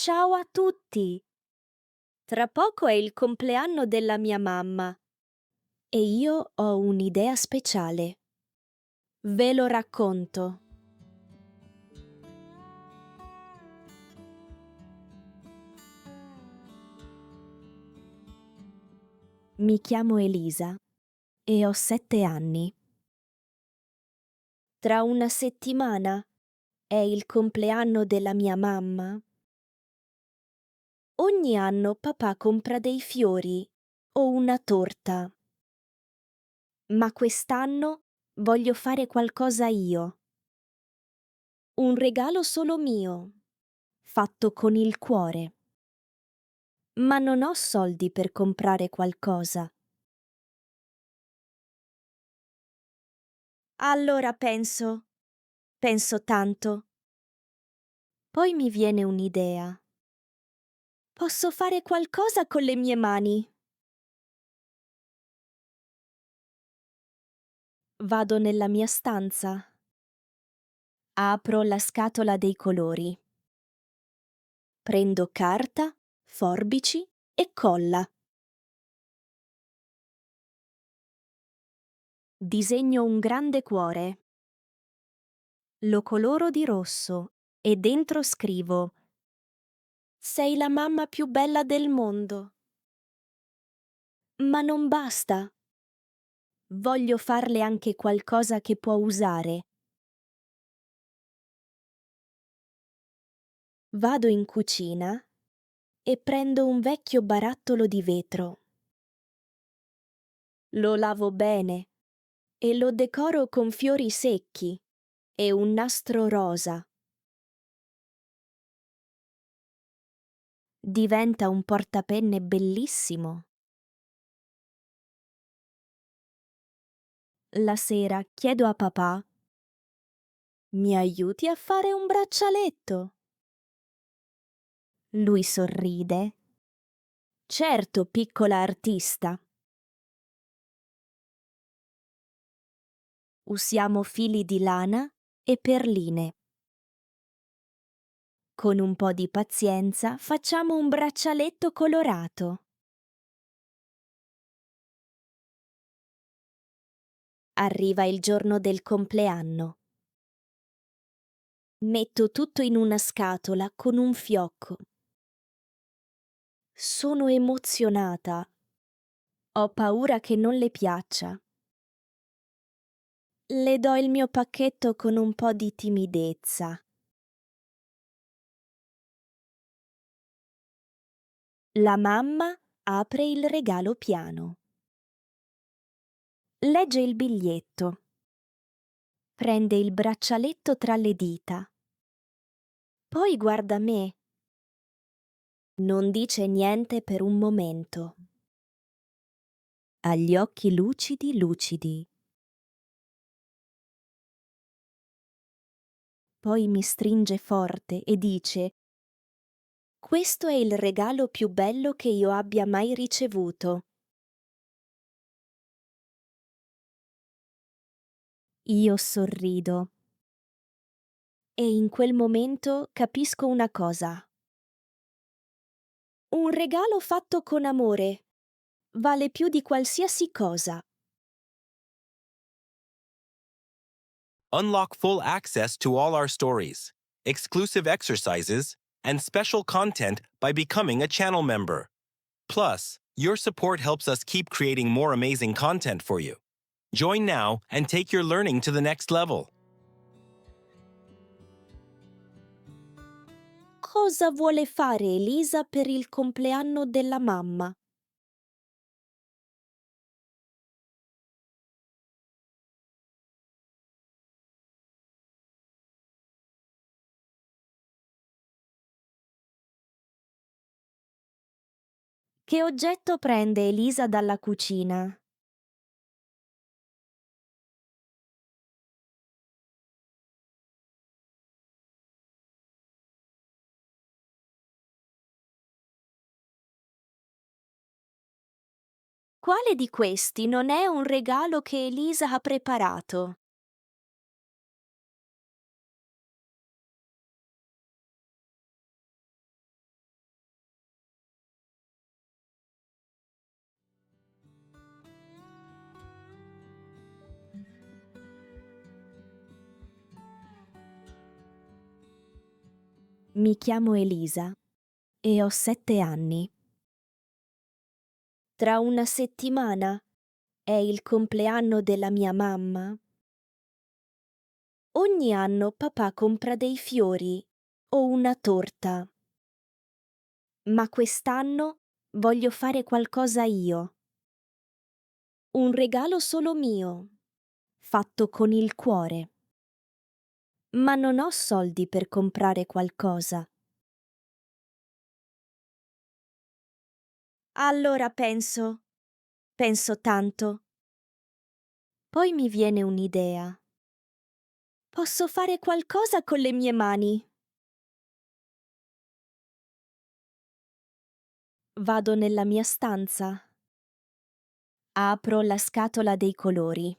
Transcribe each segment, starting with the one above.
Ciao a tutti! Tra poco è il compleanno della mia mamma e io ho un'idea speciale. Ve lo racconto. Mi chiamo Elisa e ho 7 anni. Tra una settimana è il compleanno della mia mamma. Ogni anno papà compra dei fiori o una torta. Ma quest'anno voglio fare qualcosa io. Un regalo solo mio, fatto con il cuore. Ma non ho soldi per comprare qualcosa. Allora penso tanto. Poi mi viene un'idea. Posso fare qualcosa con le mie mani. Vado nella mia stanza. Apro la scatola dei colori. Prendo carta, forbici e colla. Disegno un grande cuore. Lo coloro di rosso e dentro scrivo: Sei la mamma più bella del mondo. Ma non basta. Voglio farle anche qualcosa che può usare. Vado in cucina e prendo un vecchio barattolo di vetro. Lo lavo bene e lo decoro con fiori secchi e un nastro rosa. Diventa un portapenne bellissimo. La sera chiedo a papà: Mi aiuti a fare un braccialetto? Lui sorride. Certo, piccola artista. Usiamo fili di lana e perline. Con un po' di pazienza facciamo un braccialetto colorato. Arriva il giorno del compleanno. Metto tutto in una scatola con un fiocco. Sono emozionata. Ho paura che non le piaccia. Le do il mio pacchetto con un po' di timidezza. La mamma apre il regalo piano. Legge il biglietto. Prende il braccialetto tra le dita. Poi guarda me. Non dice niente per un momento. Ha gli occhi lucidi lucidi. Poi mi stringe forte e dice: Questo è il regalo più bello che io abbia mai ricevuto. Io sorrido. E in quel momento capisco una cosa. Un regalo fatto con amore vale più di qualsiasi cosa. Unlock full access to all our stories, exclusive exercises, and special content by becoming a channel member. Plus, your support helps us keep creating more amazing content for you. Join now and take your learning to the next level. Cosa vuole fare Elisa per il compleanno della mamma? Che oggetto prende Elisa dalla cucina? Quale di questi non è un regalo che Elisa ha preparato? Mi chiamo Elisa e ho 7 anni. Tra una settimana è il compleanno della mia mamma. Ogni anno papà compra dei fiori o una torta. Ma quest'anno voglio fare qualcosa io. Un regalo solo mio, fatto con il cuore. Ma non ho soldi per comprare qualcosa. Allora penso tanto. Poi mi viene un'idea. Posso fare qualcosa con le mie mani. Vado nella mia stanza. Apro la scatola dei colori.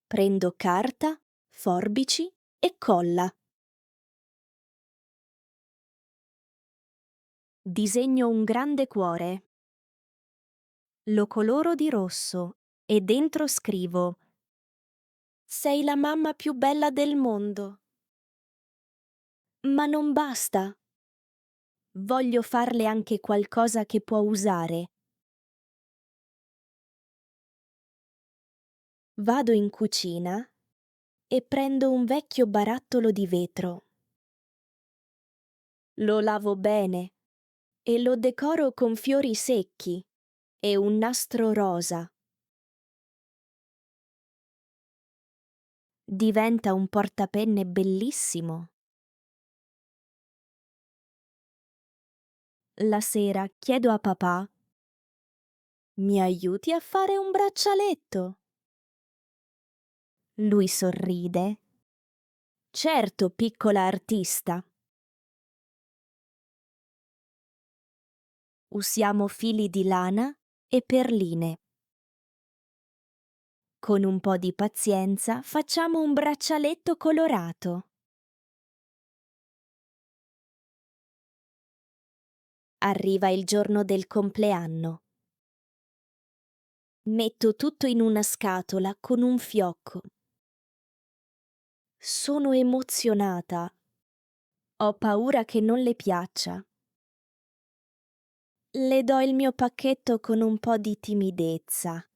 Prendo carta, forbici e colla. Disegno un grande cuore. Lo coloro di rosso e dentro scrivo: Sei la mamma più bella del mondo. Ma non basta. Voglio farle anche qualcosa che può usare. Vado in cucina e prendo un vecchio barattolo di vetro. Lo lavo bene e lo decoro con fiori secchi e un nastro rosa. Diventa un portapenne bellissimo. La sera chiedo a papà: Mi aiuti a fare un braccialetto? Lui sorride. Certo, piccola artista. Usiamo fili di lana e perline. Con un po' di pazienza facciamo un braccialetto colorato. Arriva il giorno del compleanno. Metto tutto in una scatola con un fiocco. Sono emozionata. Ho paura che non le piaccia. Le do il mio pacchetto con un po' di timidezza.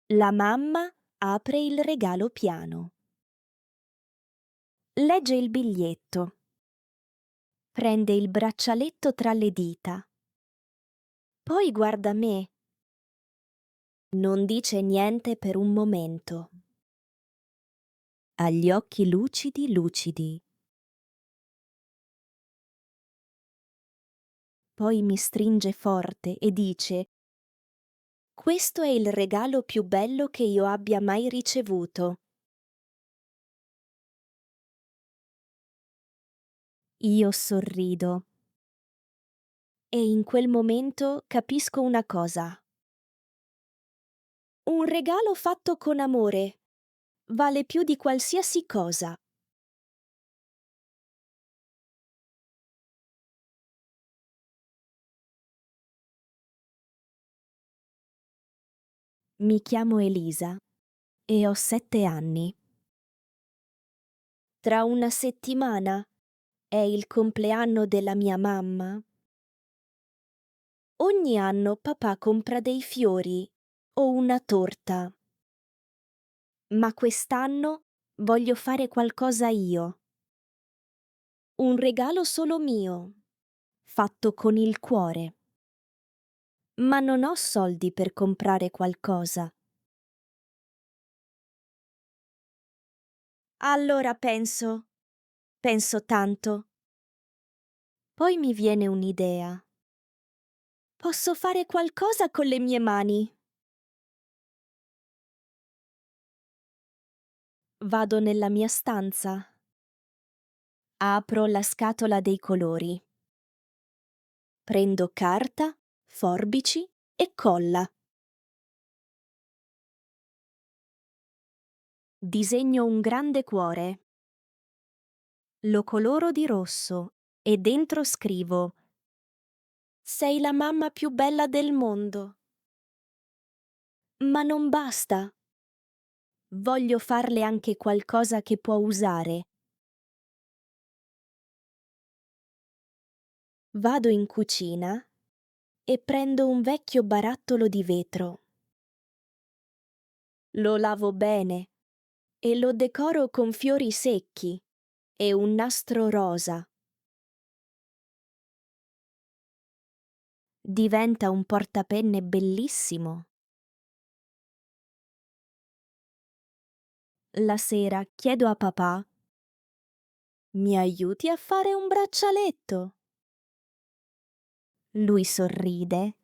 La mamma apre il regalo piano. Legge il biglietto. Prende il braccialetto tra le dita. Poi guarda me. Non dice niente per un momento. Ha gli occhi lucidi lucidi. Poi mi stringe forte e dice: Questo è il regalo più bello che io abbia mai ricevuto. Io sorrido. E in quel momento capisco una cosa. Un regalo fatto con amore vale più di qualsiasi cosa. Mi chiamo Elisa e ho 7 anni. Tra una settimana è il compleanno della mia mamma. Ogni anno papà compra dei fiori o una torta. Ma quest'anno voglio fare qualcosa io. Un regalo solo mio, fatto con il cuore. Ma non ho soldi per comprare qualcosa. Allora penso tanto. Poi mi viene un'idea. Posso fare qualcosa con le mie mani. Vado nella mia stanza. Apro la scatola dei colori. Prendo carta, forbici e colla. Disegno un grande cuore. Lo coloro di rosso e dentro scrivo: Sei la mamma più bella del mondo. Ma non basta. voglio farle anche qualcosa che può usare. Vado in cucina e prendo un vecchio barattolo di vetro. Lo lavo bene e lo decoro con fiori secchi e un nastro rosa. Diventa un portapenne bellissimo. La sera chiedo a papà: mi aiuti a fare un braccialetto? Lui sorride.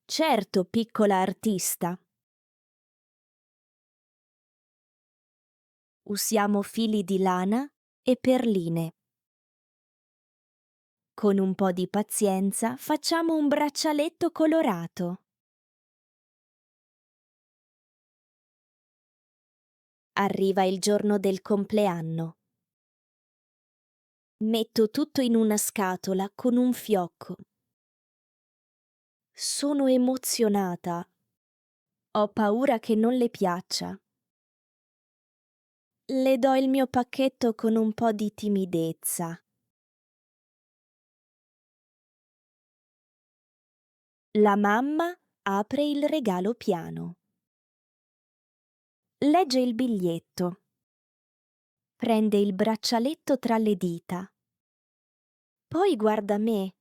Certo, piccola artista. Usiamo fili di lana e perline. Con un po' di pazienza facciamo un braccialetto colorato. Arriva il giorno del compleanno. Metto tutto in una scatola con un fiocco. Sono emozionata. Ho paura che non le piaccia. Le do il mio pacchetto con un po' di timidezza. La mamma apre il regalo piano. Legge il biglietto. Prende il braccialetto tra le dita. Poi guarda me.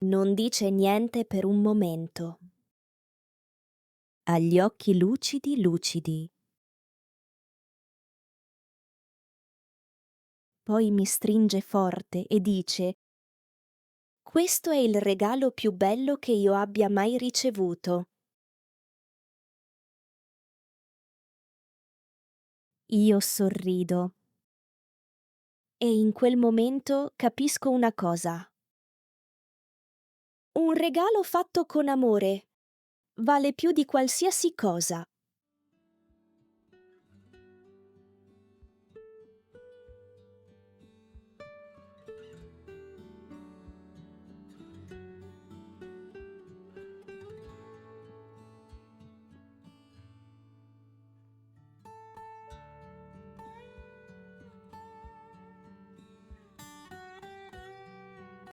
Non dice niente per un momento. Ha gli occhi lucidi lucidi. Poi mi stringe forte e dice: questo è il regalo più bello che io abbia mai ricevuto. Io sorrido. E in quel momento capisco una cosa. Un regalo fatto con amore vale più di qualsiasi cosa.